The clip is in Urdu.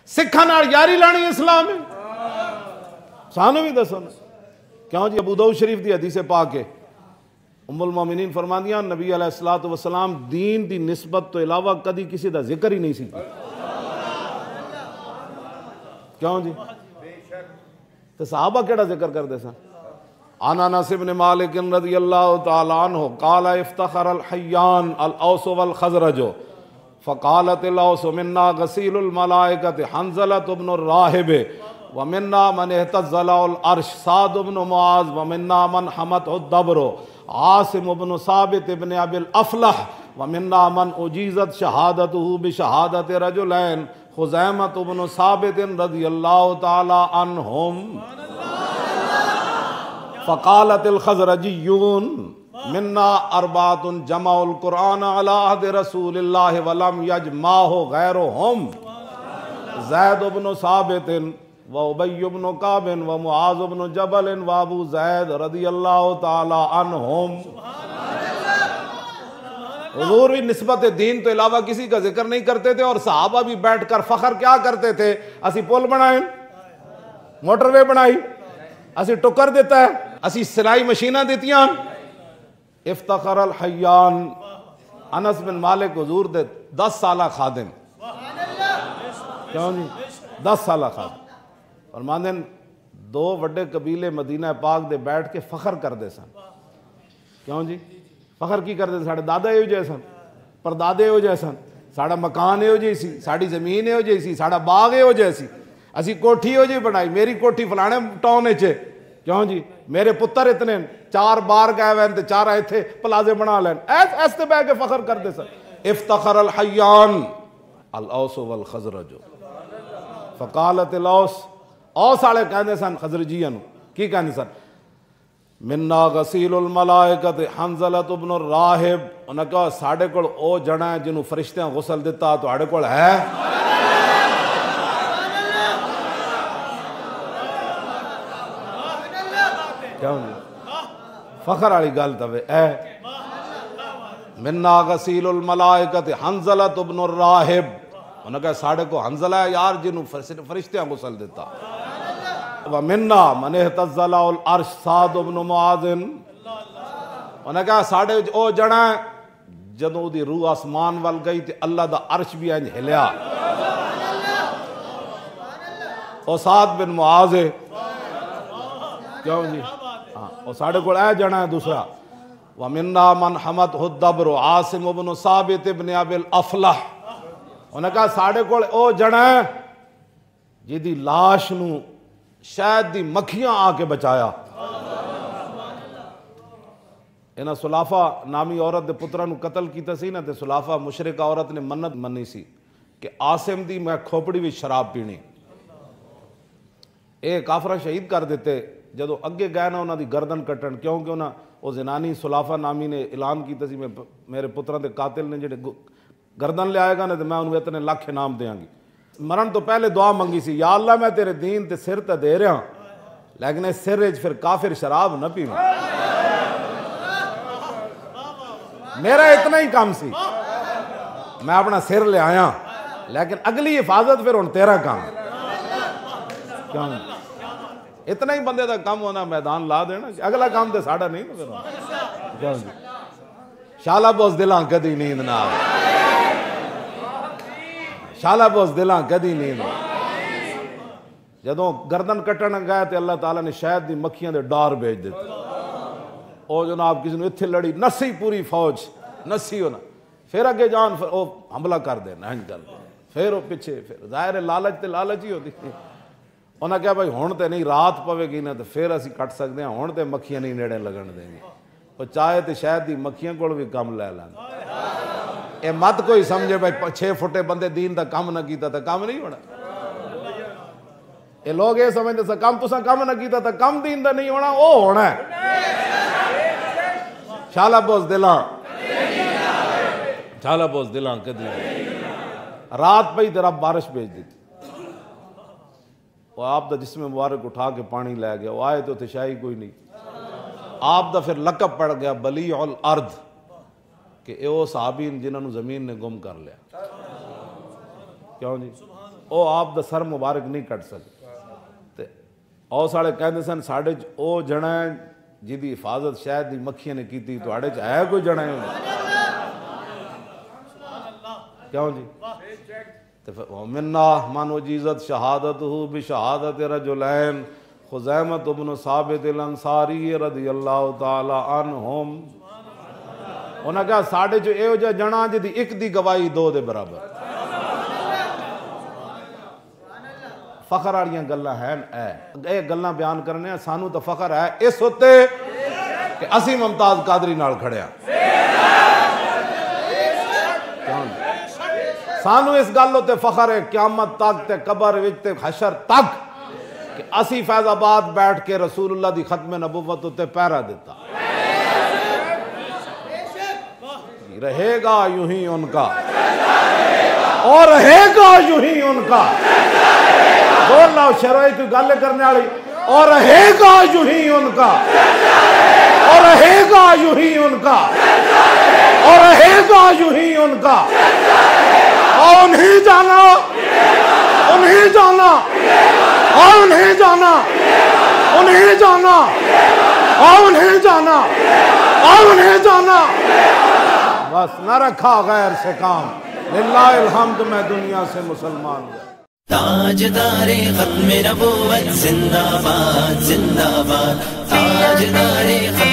سکھاں نال یاری لانی اسلام ہے، سانو بھی دسو نا کیوں جی؟ ابو داؤد شریف دی حدیث پاک ہے، ام المومنین فرماندیاں نبی علیہ الصلوۃ والسلام دین دی نسبت تو علاوہ کدی کسی دا ذکر ہی نہیں سی، کیوں جی؟ تو صحابہ کیڑا ذکر کردے سن؟ عن انس بن مالک رضی اللہ تعالی عنہ قال افتخر الحیان الاوس والخزرج فقالت الاوس منا غسیل الملائکۃ حنظلۃ بن الراہب ومنا من اهتز له العرش سعد بن معاذ ومنا من حمته الدبر عاصم بن ثابت بن ابي الافلح ومنا من اجیزت شہادته بشہادت رجلین خزیمة بن ثابت رضی اللہ تعالی عنہم فقالت الخزرجیون منا اربعۃ جمعوا القرآن علی عہد رسول اللہ ولم یجمعہ غیرہم زید بن ثابت وابی بن کعب ومعاذ بن جبل وابو زید رضی اللہ تعالی عنہم۔ حضور بھی نسبت دین تو علاوہ کسی کا ذکر نہیں کرتے تھے، اور صحابہ بھی بیٹھ کر فخر کیا کرتے تھے؟ اسی پل بنائیں، موٹر وے بنائی، اسی ٹکر دیتا ہے، اسی سلائی مشینہ دیتیاں۔ افتخر الحیان، انس بن مالک حضور دے 10 سالہ خادم، کیوں جی 10 سالہ خادم، فرماندے دو وڈے قبیلے مدینہ پاک دے بیٹھ کے فخر کر دے سن، کیوں جی؟ فخر کی کر دے ساڑھے دادا ایو جے سن، پردادے ایو جے سن، ساڑھا مکان ایو جے سی، ساڑھی زمین ایو جے سی، ساڑھا باغ ایو جے سی، اسی کوٹھی ایو جے بنائی، میری کوٹھی فلانے ٹاؤن چے، کیوں جی؟ میرے پتر اتنے 4 بار گئے وین تے 4 ایتھے پلازے بنا لین، ایسے بے کے فخر کر دے سن۔ افتخر الحیان الاوس والخزرج فقالت الاوس، اوس والے کہندے سن خزرجیاں نو کی کہندے سن؟ منا غسیل الملائکۃ حنظلۃ بن الراہب، انہاں کہا ساڑھے کول او جنا ہے جنہوں فرشتیاں غسل دیتا تو آڑے کول ہے؟ کیوں جی؟ فخر والی گل تو اے منا غسیل الملائکۃ حنظلۃ بن الراہب، انہاں کہا ساڑھے کو حنظلہ ہے یار جنہوں فرشتیاں غسل دیتا، ومنا من اهتز له العرش سعد بن معاذ، انہاں کہا ساڑھے او جنا ہے جدوں دی روح آسمان وال گئی تے اللہ دا عرش بھی انج ہلیا، او سعد بن معاذ ہے، کیوں جی؟ اور ساڑھے کو اے جنا ہے دوسرا، وَمِنَّا مَنْ حَمَدْهُ الدَّبْرُ عاصم بن ثابت بن ابی الافلح، انہوں نے کہا ساڑھے کو او جنا ہے جی دی لاش نو شاید دی مکھیاں آ کے بچایا۔ انہاں سلافہ نامی عورت دے پترہ نو قتل کیتا سی نا، تے سلافہ مشرکہ عورت نے منت منی سی کہ عاصم دی میں کھوپڑی بھی شراب پینی، ایک کافرہ شہید کر دیتے، جدو اگے گئے نا انہاں دی گردن کٹن، کیونکہ انہاں او زنانی سلافہ نامی نے اعلان کیتا سی میرے پترہ دے قاتل نے جڑے گردن لے آئے گا نا تو میں انہوں اتنے لاکھ انعام دیاں گی۔ مرن تو پہلے دعا منگی سی، یا اللہ میں تیرے دین تے سر تے دے رہا لیکن اس سر وچ پھر کافر شراب نہ پیواں، میرا اتنا ہی کام سی، میں اپنا سر لے آیا لیکن اگلی حفاظت پھر ہن تیرا کام، کیوں اتنا ہی بندے دا کام ہونا میدان لا دینا، اگلا کام تے ساڑھا نہیں نا پھر شالہ بوز دلاں کدی نیند نہ آوے، شالہ بوز دلاں کدی نیند جدوں گردن کٹن گئے تے اللہ تعالیٰ نے شاید دی مکھیاں دے ڈار بھیج دیتے، او جناب کسی نے اتھے لڑی نسی پوری فوج نسی ہونا، پھر اگے جان پھر او حملہ کر دے نہیں کر دے، پھر او پیچھے، پھر ظاہر لالچ تے لالچ ہی ہوتی، انہاں کہا بھائی ہون تے نہیں رات پوے گی نا تو پھر اسی کٹ سکتے ہیں، ہون تے مکھیاں نہیں نیڑے لگن دیں گے، وہ چاہے تے شاید دی مکھیاں کو بھی کم لے لیں، اے مت کوئی سمجھے بھائی 6 فٹے بندے دین دا کام نہ کیتا تا کام نہیں ہونا، اے لوگ یہ سمجھتے سا کام تسا کام نہ کیتا تا کم دین دا نہیں ہونا، او ہونا ہے، شالہ بوز دلاں شالہ بوز دلاں کدی رات پہ ہی تیرا بارش بھیج دیتی، وہ آپ دا جسم مبارک اٹھا کے پانی لے گیا، وہ آئے تو تھے شاہی کوئی نہیں، آپ دا پھر لقب پڑ گیا بلیع الارض کہ اے وہ صحابین جنہوں نے زمین نے گم کر لیا، کیوں جی؟ او آپ دا سر مبارک نہیں کٹ سکتے او ساڑے کہندے سن ساڑے او جنا ہے جدی حفاظت شاید دی مکھیاں نے کیتی تو آڑے ہے کوئی جنا ہے کیوں جی ومنا من وجیزت شہادتہ بشہادت رجلین خزیمۃ بن ثابت الانصاری رضی اللہ تعالی عنہم انہاں کہا ساڑھے جو اے ہو جا جنا جدی ایک دی گواہی دو دے برابر فخر آڑیاں گلہ ہیں اے گلہ بیان کرنے ہیں سانو تو فخر ہے اس ہوتے کہ اسی ممتاز قادری نال کھڑے ہیں سانو اس گل ہوتے فخر ہے قیامت تک تے قبر وچ تے حشر تک کہ اسی فیض آباد بیٹھ کے رسول اللہ دی ختم نبوت ہوتے پیرا دیتا رہے گا یوں ہی ان کا اور رہے گا یوں ہی ان کا بول لاؤ شروعی کوئی گالے کرنے والی اور رہے گا یوں ہی ان کا اور رہے گا یوں ہی ان کا اور رہے گا یوں ہی ان کا اور انہیں جانا انہیں جانا اور انہیں جانا انہیں جانا اور انہیں جانا اور انہیں جانا بس نہ رکھا غیر سے کام للہ الحمد میں دنیا سے مسلمان ہوں تاجدار ختم نبوت زندہ باد زندہ باد تاجدار ختم